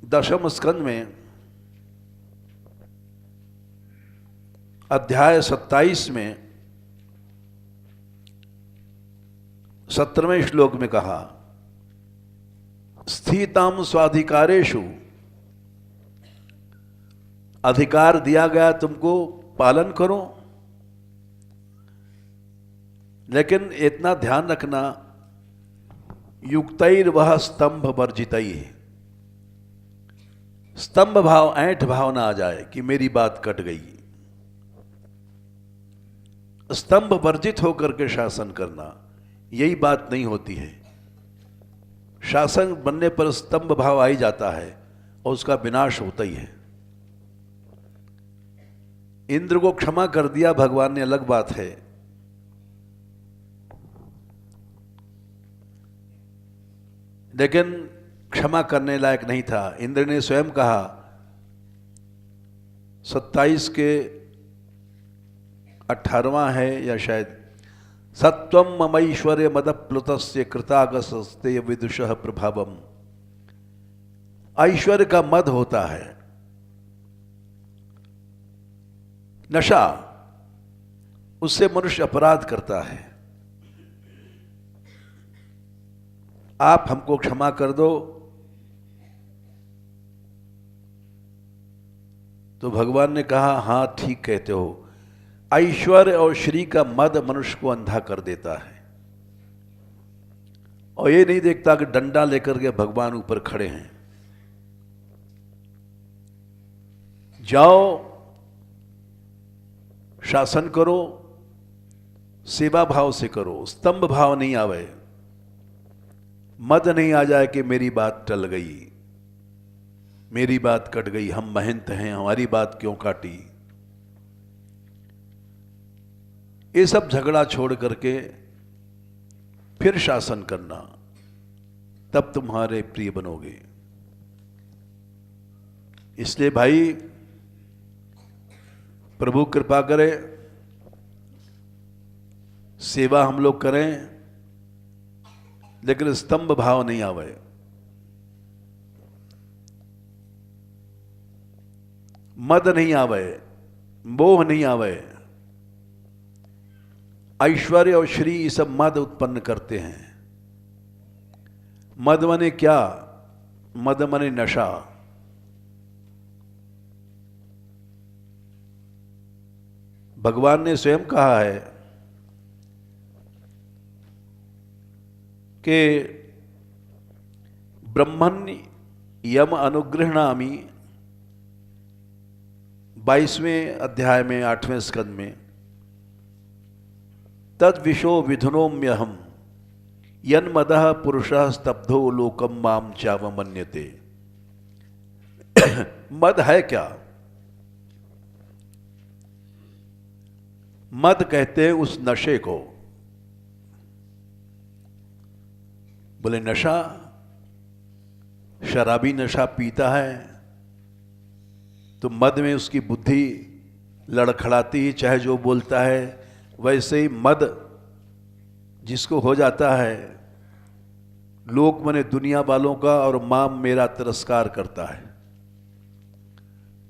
दशम स्कंद में अध्याय 27 में 17वें श्लोक में कहा, स्थिताम स्वाधिकारेषु, अधिकार दिया गया तुमको, पालन करो। लेकिन इतना ध्यान रखना, युक्तैर वह स्तंभ वर्जितई, स्तंभ भाव, ऐंठ भाव ना आ जाए कि मेरी बात कट गई। स्तंभ वर्जित होकर के शासन करना, यही बात नहीं होती है। शासन बनने पर स्तंभ भाव आ ही जाता है और उसका विनाश होता ही है। इंद्र को क्षमा कर दिया भगवान ने, अलग बात है, लेकिन क्षमा करने लायक नहीं था। इंद्र ने स्वयं कहा, 27 के 18वां है या शायद, सत्वम ममैश्वर्य मदप्लुतस्य कृतागसस्ते विदुषः प्रभावम। ऐश्वर्य का मद होता है, नशा, उससे मनुष्य अपराध करता है। आप हमको क्षमा कर दो, तो भगवान ने कहा, हां ठीक कहते हो। ऐश्वर्य और श्री का मद मनुष्य को अंधा कर देता है, और ये नहीं देखता कि डंडा लेकर के भगवान ऊपर खड़े हैं। जाओ शासन करो, सेवा भाव से करो, स्तंभ भाव नहीं आवे, मद नहीं आ जाए कि मेरी बात टल गई, मेरी बात कट गई, हम महंत हैं, हमारी बात क्यों काटी। ये सब झगड़ा छोड़ करके फिर शासन करना, तब तुम्हारे प्रिय बनोगे। इसलिए भाई प्रभु कृपा करे, सेवा हम लोग करें, लेकिन स्तंभ भाव नहीं आवे। मद नहीं आवे, मोह नहीं आवे। ऐश्वर्य और श्री ये सब मद उत्पन्न करते हैं। मद मने क्या? मद मने नशा। भगवान ने स्वयं कहा है कि ब्रह्मन् यम अनुगृह्णामि, 22वें अध्याय में 8वें स्कंद में, तद विशो विधुनोम्यहम यन्मदः पुरुषः स्तब्धो लोकम माम चावमन्यते। मद है क्या? मद कहते हैं उस नशे को। बोले नशा, शराबी नशा पीता है तो मद में उसकी बुद्धि लड़खड़ाती, चाहे जो बोलता है। वैसे ही मद जिसको हो जाता है लोक मने दुनिया वालों का, और माम मेरा तिरस्कार करता है,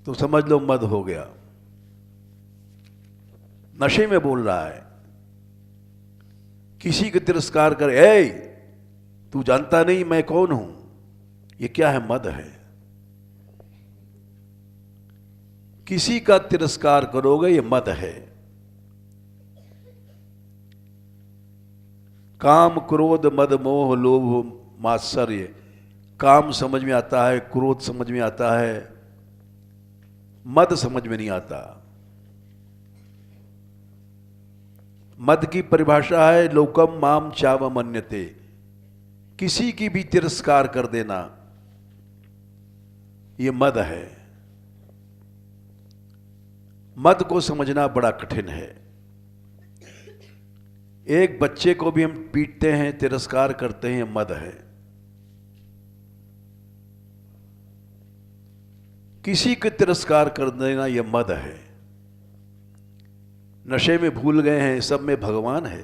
तो समझ लो मद हो गया। नशे में बोल रहा है, किसी के तिरस्कार कर, ए तू जानता नहीं मैं कौन हूं, ये क्या है? मद है। किसी का तिरस्कार करोगे, ये मद है। काम क्रोध मद मोह लोभ मात्सर्य, काम समझ में आता है, क्रोध समझ में आता है, मद समझ में नहीं आता। मद की परिभाषा है लोकम माम चावमन्यते, किसी की भी तिरस्कार कर देना, ये मद है। मद को समझना बड़ा कठिन है। एक बच्चे को भी हम पीटते हैं, तिरस्कार करते हैं, मद है। किसी के तिरस्कार कर देना, यह मद है। नशे में भूल गए हैं सब में भगवान है।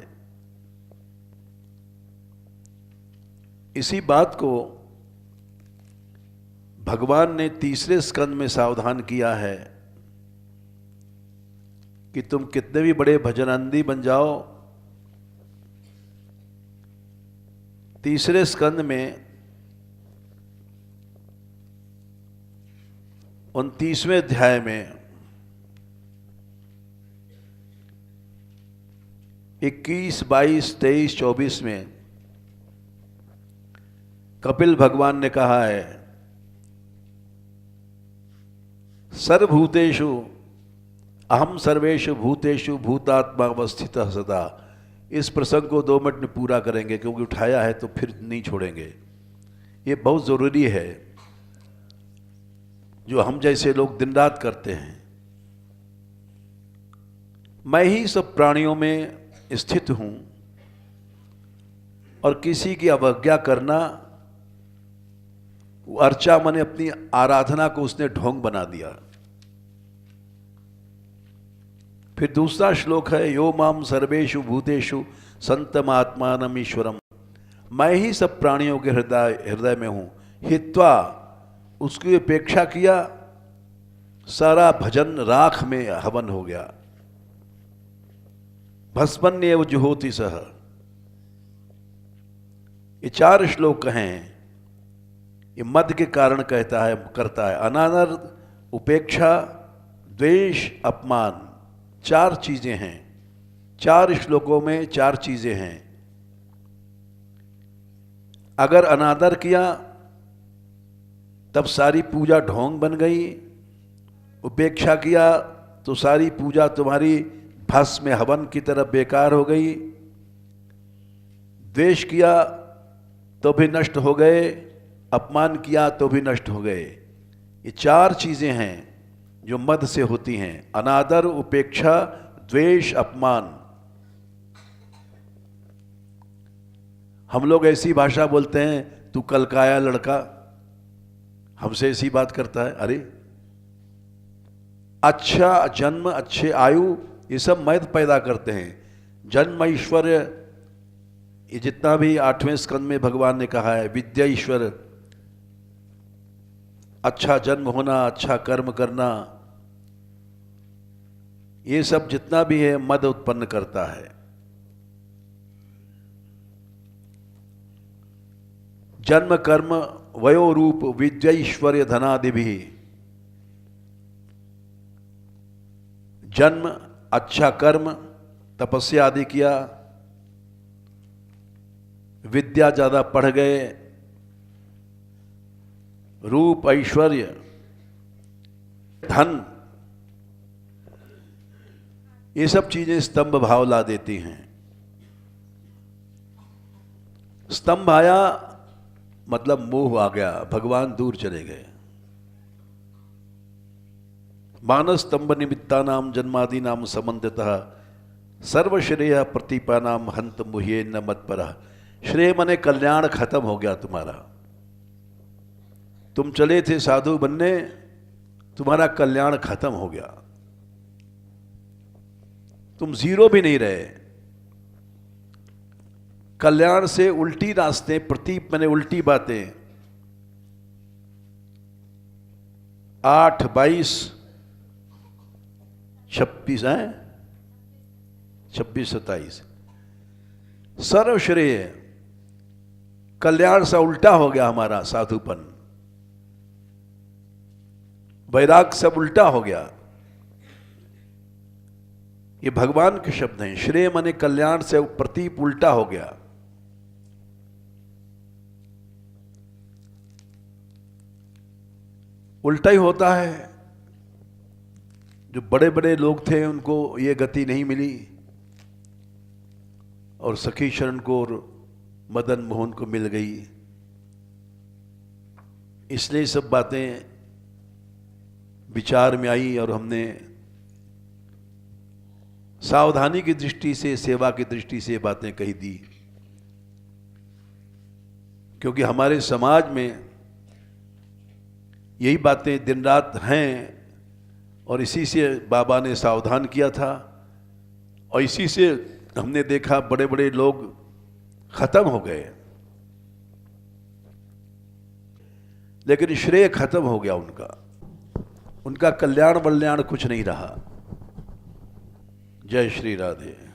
इसी बात को भगवान ने तीसरे स्कंद में सावधान किया है कि तुम कितने भी बड़े भजनंदी बन जाओ, तीसरे स्कंद में 29वें अध्याय में 21, 22, 23, 24 में कपिल भगवान ने कहा है, सर्वभूतेषु अहम सर्वेषु भूतेषु भूतात्मा अवस्थितः सदा। इस प्रसंग को 2 मिनट में पूरा करेंगे, क्योंकि उठाया है तो फिर नहीं छोड़ेंगे। ये बहुत ज़रूरी है, जो हम जैसे लोग दिन रात करते हैं। मैं ही सब प्राणियों में स्थित हूं, और किसी की अवज्ञा करना, अर्चा माने अपनी आराधना को उसने ढोंग बना दिया। फिर दूसरा श्लोक है, यो माम सर्वेषु भूतेषु संतमात्मानम ईश्वरम, मैं ही सब प्राणियों के हृदय में हूं। हित्वा, उसकी अपेक्षा किया, सारा भजन राख में हवन हो गया। भस्मन्येव जुहोति सह। ये 4 श्लोक हैं, ये मद के कारण करता है। अनादर, उपेक्षा, द्वेष, अपमान, 4 चीजें हैं। 4 श्लोकों में 4 चीजें हैं। अगर अनादर किया तब सारी पूजा ढोंग बन गई। उपेक्षा किया तो सारी पूजा तुम्हारी भस्म में हवन की तरह बेकार हो गई। द्वेष किया तो भी नष्ट हो गए, अपमान किया तो भी नष्ट हो गए। ये 4 चीजें हैं जो मद से होती हैं, अनादर, उपेक्षा, द्वेष, अपमान। हम लोग ऐसी भाषा बोलते हैं, तू कल का आया लड़का, हमसे ऐसी बात करता है। अरे अच्छा जन्म, अच्छे आयु, ये सब मद पैदा करते हैं। जन्म ऐश्वर्य, ये जितना भी 8वें स्कंद में भगवान ने कहा है, विद्या ईश्वर, अच्छा जन्म होना, अच्छा कर्म करना, ये सब जितना भी है मद उत्पन्न करता है। जन्म कर्म वयो रूप विद्या ईश्वर्य धनादि भी। जन्म, अच्छा कर्म, तपस्या आदि किया, विद्या ज्यादा पढ़ गए, रूप, ऐश्वर्य, धन, ये सब चीजें स्तंभ भाव ला देती हैं। स्तंभ आया मतलब मोह आ गया, भगवान दूर चले गए। मानस स्तंभ निमित्ता नाम जन्मादि नाम समन्वितः सर्वश्रेय प्रतिपा नाम हंत मुह्ये न मत पर। श्रेय मने कल्याण खत्म हो गया तुम्हारा। तुम चले थे साधु बनने, तुम्हारा कल्याण खत्म हो गया, तुम जीरो भी नहीं रहे। कल्याण से उल्टी रास्ते, प्रतीप मैंने उल्टी बातें, 8, 22, 26 हैं, 26, 27 सर्वश्रेय कल्याण सा उल्टा हो गया हमारा साधुपन, वैराग सब उल्टा हो गया। ये भगवान के शब्द हैं। श्रेय माने कल्याण से प्रतीप उल्टा हो गया। उल्टा ही होता है। जो बड़े बड़े लोग थे उनको ये गति नहीं मिली और सखी शरण को और मदन मोहन को मिल गई। इसलिए सब बातें विचार में आई और हमने सावधानी की दृष्टि से, सेवा की दृष्टि से बातें कही दी, क्योंकि हमारे समाज में यही बातें दिन रात हैं और इसी से बाबा ने सावधान किया था और इसी से हमने देखा बड़े बड़े लोग खत्म हो गए, लेकिन श्रेय खत्म हो गया उनका कल्याण वल्याण कुछ नहीं रहा। जय श्री राधे।